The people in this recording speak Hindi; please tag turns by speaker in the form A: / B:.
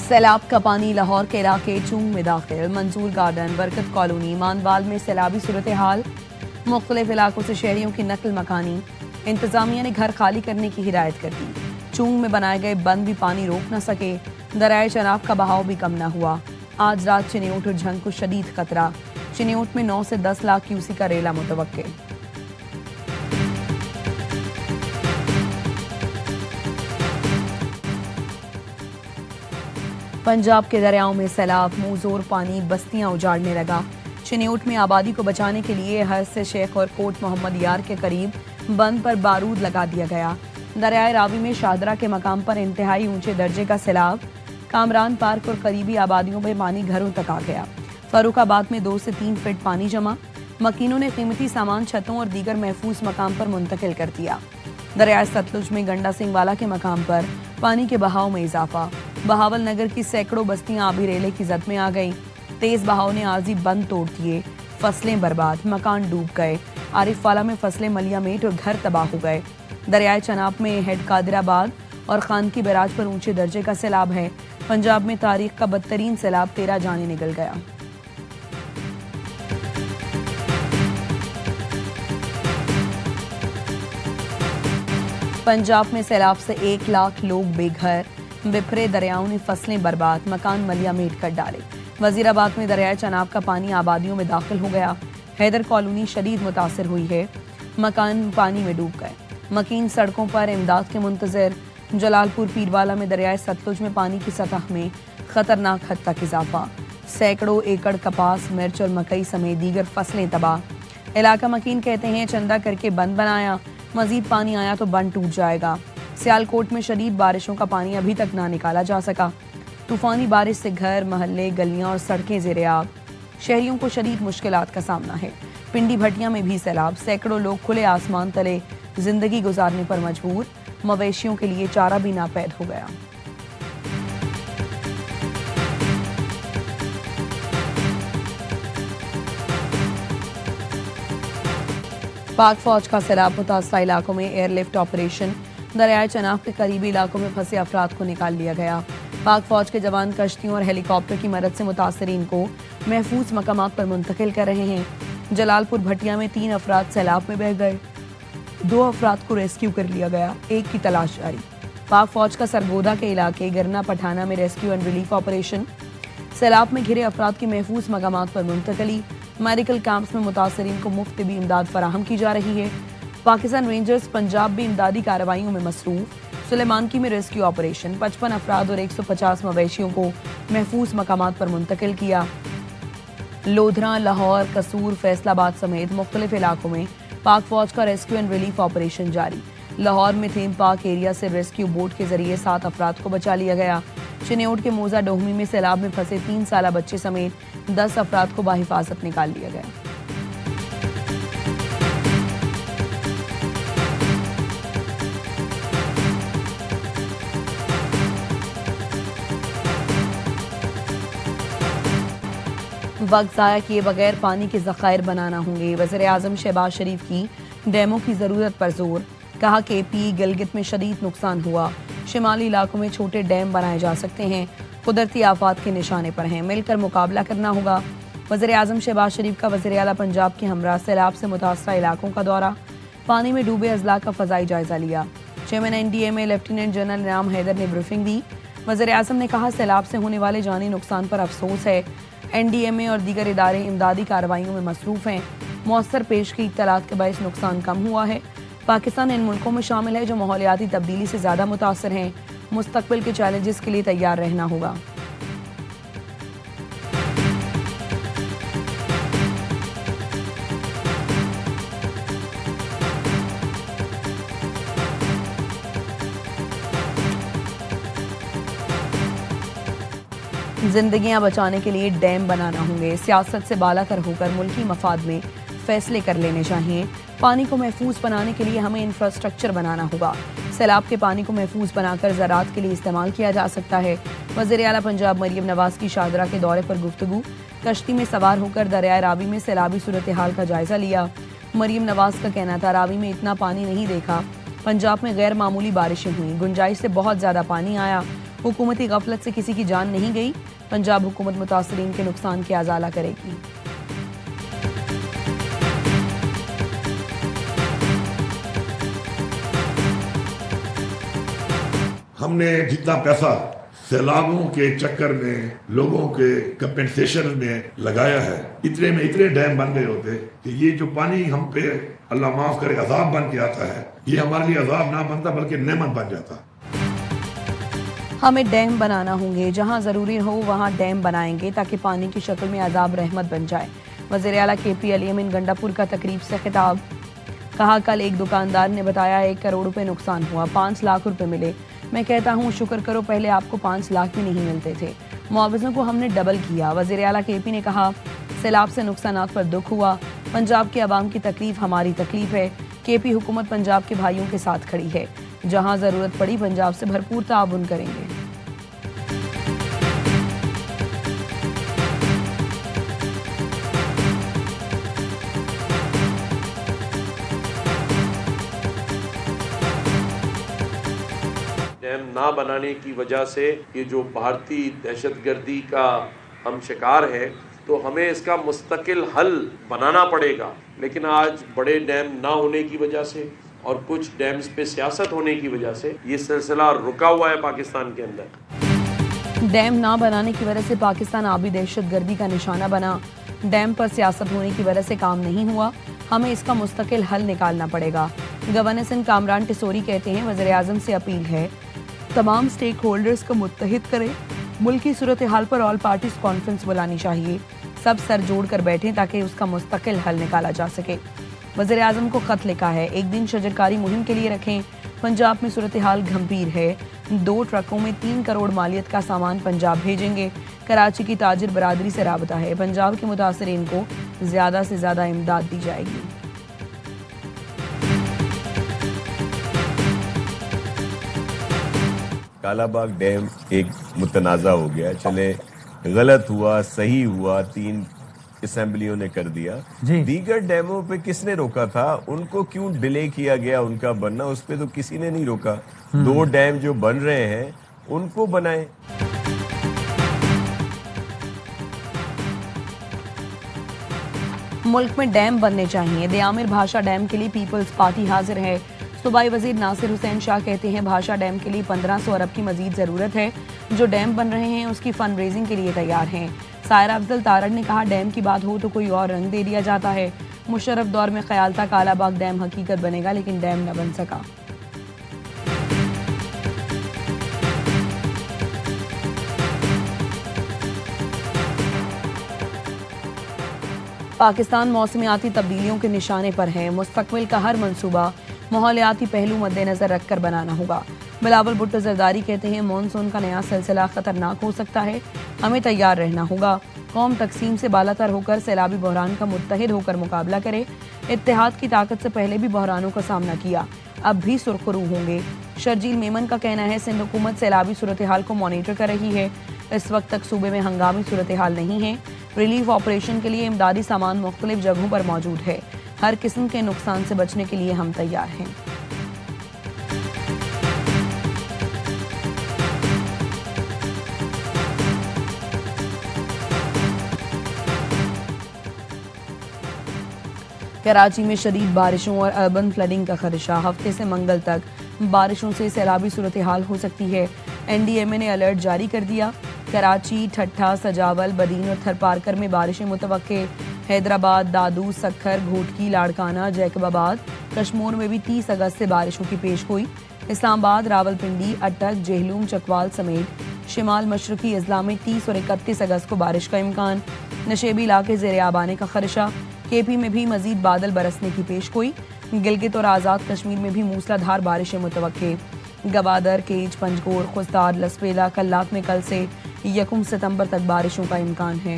A: सैलाब का पानी लाहौर के इलाके चूंग में दाखिल। मंसूर गार्डन, बरकत कॉलोनी, मानवाल में सैलाबी सूरत हाल। मुख्तलिफ इलाकों से शहरियों की नकल मकानी। इंतजामिया ने घर खाली करने की हिदायत कर दी। चूंग में बनाए गए बंद भी पानी रोक न सके। दरियाए चनाब का बहाव भी कम न हुआ। आज रात चिन्योट और झंग को शदीद खतरा। चिन्योट में 9 से 10 लाख क्यूसी का रेला मुतवक्के। पंजाब के दरियाओं में सैलाब, मुंहजोर पानी बस्तियां उजाड़ने लगा। चिन्योट में आबादी को बचाने के लिए हज से शेख और कोट मोहम्मद यार के करीब बंद पर बारूद लगा दिया गया। दरियाए रावी में शादरा के मकाम पर इंतहाई ऊंचे दर्जे का सैलाब। कामरान पार्क और करीबी आबादियों में पानी घरों तक आ गया। फर्रुखाबाद में 2 से 3 फीट पानी जमा। मकीनों ने कीमती सामान छतों और दीगर महफूज मकाम पर मुंतकिल कर दिया। दरियाए सतलुज में गंडा सिंह वाला के मकाम पर पानी के बहाव में इजाफा। बहावल नगर की सैकड़ों बस्तियां आबी रेले की जद में आ गईं। तेज बहाव ने आर्जी बंद तोड़ दिए। फसलें बर्बाद, मकान डूब गए। आरिफवाला में फसलें मलियामेट और घर तबाह हो गए। दरियाए चनाब में हेड कादिराबाद और खान की बैराज पर ऊंचे दर्जे का सैलाब है। पंजाब में तारीख का बदतरीन सैलाब 13 जाने निकल गया। पंजाब में सैलाब से 1 लाख लोग बेघर। बिफरे दरियाओं ने फसलें बर्बाद, मकान मलियामेट कर डाले। वजीराबाद में दरियाए चनाब का पानी आबादियों में दाखिल हो गया। हैदर कॉलोनी शदीद मुतासिर हुई है। मकान पानी में डूब गए। मकीन सड़कों पर इमदाद के मुंतजर। जलालपुर पीरवाला में दरियाए सतलुज में पानी की सतह में खतरनाक हद तक इजाफा। सैकड़ों एकड़ कपास, मिर्च और मकई समेत दीगर फसलें तबाह। इलाका मकीन कहते हैं चंदा करके बंद बनाया, मजीद पानी आया तो बंद टूट जाएगा। सियालकोट में शदीद बारिशों का पानी अभी तक ना निकाला जा सका। तूफानी बारिश से घर, महल्ले, गलियां और सड़कें ज़ेर-ए-आब। शहरियों को शदीद मुश्किलात का सामना है। पिंडी भटिया में भी सैलाब। सैकड़ों लोग खुले आसमान तले जिंदगी गुजारने पर मजबूर। मवेशियों के लिए चारा भी नापैद हो गया। पाक फौज का सैलाब मुतासरा इलाकों में एयरलिफ्ट ऑपरेशन। दरियाए चनाब के करीबी इलाकों में फंसे अफराद को निकाल लिया गया। पाक फौज के जवान कश्तियों और हेलीकॉप्टर की मदद से मुतासरीन को महफूज मकामात पर मुंतकिल कर रहे हैं। जलालपुर भटिया में 3 अफराद सैलाब में बह गए। 2 अफराद को रेस्क्यू कर लिया गया। 1 की तलाश जारी। पाक फौज का सरगोदा के इलाके गिरना पठाना में रेस्क्यू एंड रिलीफ ऑपरेशन। सैलाब में घिरे अफराद की महफूज मकामात पर मुंतकली। मेडिकल कैंप्स में मुतासरीन को मुफ्त भी इमदाद फराहम की जा रही है। पाकिस्तान रेंजर्स पंजाब भी इमदादी कार्रवाइयों में मसरूफ। सुलेमानकी में रेस्क्यू ऑपरेशन। 55 अफराद और 150 मवेशियों को महफूज मकामात पर मुंतकिल किया। लोधरा, लाहौर, कसूर, फैसलाबाद समेत मुख्तलिफ इलाकों में पाक फौज का रेस्क्यू एंड रिलीफ ऑपरेशन जारी। लाहौर में थीम पार्क एरिया से रेस्क्यू बोट के जरिए 7 अफराद को बचा लिया गया। चिन्योट के मोजा डोहमी में सैलाब में फंसे 3 साला बच्चे समेत 10 अफराद को बाहिफाजत निकाल लिया गया। वक्त ज़ाया किए बगैर पानी के ज़खायर बनाना होंगे। वज़ीर आज़म शहबाज शरीफ की डैमों की ज़रूरत पर जोर। कहा कि पी गिलगित में शदीद नुकसान हुआ। शिमाली इलाकों में छोटे डैम बनाए जा सकते हैं। कुदरती आफात के निशाने पर हैं। मिलकर मुकाबला करना होगा। वज़ीर आज़म शहबाज शरीफ का वज़ीर आला पंजाब के हमरा सैलाब से मुतासरा इलाकों का दौरा। पानी में डूबे अजला का फ़ज़ाई जायजा लिया। चेयरमैन NDMA लेफ्टिनेंट जनरल इनाम हैदर ने ब्रीफिंग दी। वज़ीर आज़म ने कहा सैलाब से होने वाले जानी नुकसान पर अफसोस है। NDMA और दीगर इदारे इमदादी कार्रवाइयों में मसरूफ़ हैं। मौसर पेश की इत्तलात के बायस नुकसान कम हुआ है। पाकिस्तान इन मुल्कों में शामिल है जो माहौलियाती तब्दीली से ज़्यादा मुतासर हैं। मुस्तकबिल के चैलेंजेस के लिए तैयार रहना होगा। जिंदगियां बचाने के लिए डैम बनाना होंगे। सियासत से बालातर होकर मुल्की मफाद में फैसले कर लेने चाहिए। पानी को महफूज बनाने के लिए हमें इंफ्रास्ट्रक्चर बनाना होगा। सैलाब के पानी को महफूज बनाकर ज़राअत के लिए इस्तेमाल किया जा सकता है। वज़ीर आला पंजाब मरियम नवाज की शादरा के दौरे पर गुफ्तगू। कश्ती में सवार होकर दरियाए रावी में सैलाबी सूरत हाल का जायजा लिया। मरियम नवाज का कहना था रावी में इतना पानी नहीं देखा। पंजाब में गैर मामूली बारिशें हुई, गुंजाइश से बहुत ज्यादा पानी आया हुकूमती गफलत से किसी की जान नहीं गई। पंजाब हुकूमत मुतासरीन के नुकसान की अजाला करेगी।
B: हमने जितना पैसा सैलाबों के चक्कर में लोगों के कंपेंसेशन में लगाया है, इतने में इतने डैम बन गए होते कि ये जो पानी हम पे अल्लाह माफ करे अजाब बन के आता है, ये हमारे लिए अजाब ना बनता बल्कि नेमत बन जाता।
A: हमें डैम बनाना होंगे, जहां जरूरी हो वहां डैम बनाएंगे ताकि पानी की शक्ल में अजाब रहमत बन जाए। वज़ीर आला KP अली अमीन गंडापुर का तकरीब से खिताब। कहा, कल एक दुकानदार ने बताया 1 करोड़ रुपए नुकसान हुआ, 5 लाख रुपए मिले। मैं कहता हूँ शुक्र करो, पहले आपको 5 लाख भी नहीं मिलते थे। मुआवज़ों को हमने डबल किया। वज़ीर आला KP ने कहा, सैलाब से नुकसानात पर दुख हुआ। पंजाब के अवाम की तकलीफ हमारी तकलीफ है। KP हुकूमत पंजाब के भाइयों के साथ खड़ी है। जहाँ ज़रूरत पड़ी पंजाब से भरपूर ताउन करेंगे।
C: डैम ना बनाने की वजह से ये जो भारतीय दहशतगर्दी का हम शिकार हैं, तो हमें इसका मुस्तकिल हल बनाना पड़ेगा। लेकिन आज बड़े डैम ना होने की वजह से और कुछ डैम्स पे सियासत होने की वजह से ये सिलसिला रुका हुआ है पाकिस्तान के अंदर।
A: डैम ना बनाने की वजह से पाकिस्तान आबी दहशतगर्दी का निशाना बना। डैम पर सियासत होने की वजह से काम नहीं हुआ। हमें इसका मुस्तकिल हल निकालना पड़ेगा। गवर्नर सिंध कामरान टिसोरी कहते हैं, वज़ीर आज़म से अपील है तमाम स्टेक होल्डर्स को मुत्तहिद करें। मुल्क की सूरत हाल पर ऑल पार्टीज कॉन्फ्रेंस बुलानी चाहिए। सब सर जोड़ कर बैठें ताकि उसका मुस्तकिल हल निकाला जा सके। वज़ीर आज़म को खत लिखा है, 1 दिन शजरकारी मुहिम के लिए रखें। पंजाब में सूरत हाल गंभीर है। 2 ट्रकों में 3 करोड़ मालियत का सामान पंजाब भेजेंगे। कराची की ताजिर बरादरी से राबता है। पंजाब के मुतासरीन को ज्यादा से ज्यादा इमदाद दी जाएगी।
D: कालाबाग डैम एक मुतनाज़ा हो गया, चले गलत हुआ सही हुआ, 3 असेंबलियों ने कर दिया। दीगर डैमों पे किसने रोका था? उनको क्यों डिले किया गया उनका बनना? उस पे तो किसी ने नहीं रोका। 2 डैम जो बन रहे हैं उनको बनाएं।
A: मुल्क में डैम बनने चाहिए। दयामिर भाषा डैम के लिए पीपल्स पार्टी हाजिर है। सूबाई वजीर नासिर हुसैन शाह कहते हैं, भाषा डैम के लिए 1500 अरब की मजीद जरूरत है। जो डैम बन रहे हैं उसकी फंड रेजिंग के लिए तैयार हैं। सायरा अफजल तारड़ ने कहा, डैम की बात हो तो कोई और रंग दे दिया जाता है। मुशर्रफ दौर में ख्याल था कालाबाग डैम हकीकत बनेगा, लेकिन डैम न बन सका। पाकिस्तान मौसमियाती तब्दीलियों के निशाने पर है। मुस्तकबिल का हर मंसूबा माहौलियाती पहलू मद्देनजर रखकर बनाना होगा। बिलावल भुट्टो जरदारी कहते हैं, मानसून का नया सिलसिला खतरनाक हो सकता है। हमें तैयार रहना होगा। कौम तकसीम से बालातर होकर सैलाबी बहरान का मुत्तहिद होकर मुकाबला करे। इत्तेहाद की ताकत से पहले भी बहरानों का सामना किया, अब भी सुरखरू होंगे। शर्जील मेमन का कहना है, सिंध हुकूमत सैलाबी सूरत हाल को मॉनिटर कर रही है। इस वक्त तक सूबे में हंगामी सूरत हाल नहीं है। रिलीफ ऑपरेशन के लिए इमदादी सामान मुख्तलिफ जगहों पर मौजूद है। हर किस्म के नुकसान से बचने के लिए हम तैयार हैं। कराची में शदीद बारिशों और अर्बन फ्लडिंग का खदशा। हफ्ते से मंगल तक बारिशों से सैलाबी सूरत हाल हो सकती है। NDMA ने अलर्ट जारी कर दिया। कराची, ठट्ठा, सजावल, बदीन और थरपारकर में बारिशें मुतवक्के। हैदराबाद, दादू, सक्खर, घोटकी, लाड़काना, जैकबाबाद, कश्मीर में भी 30 अगस्त से बारिशों की पेशगोई। इस्लामाबाद, रावलपिंडी, अटक, जेहलूम, चकवाल समेत शिमाल मशरकी अजला में 30 और 31 अगस्त को बारिश का इम्कान। नशेबी इलाके ज़ेरे आब आने का खदशा। KP में भी मजीद बादल बरसने की पेशगोई। गिलगित और आज़ाद कश्मीर में भी मूसलाधार बारिशें मुतवक्के। गवादर, केज, पंजगोर, खुस्तार, लसपेला, कल्लात में कल से 1 सितंबर तक बारिशों का इम्कान है।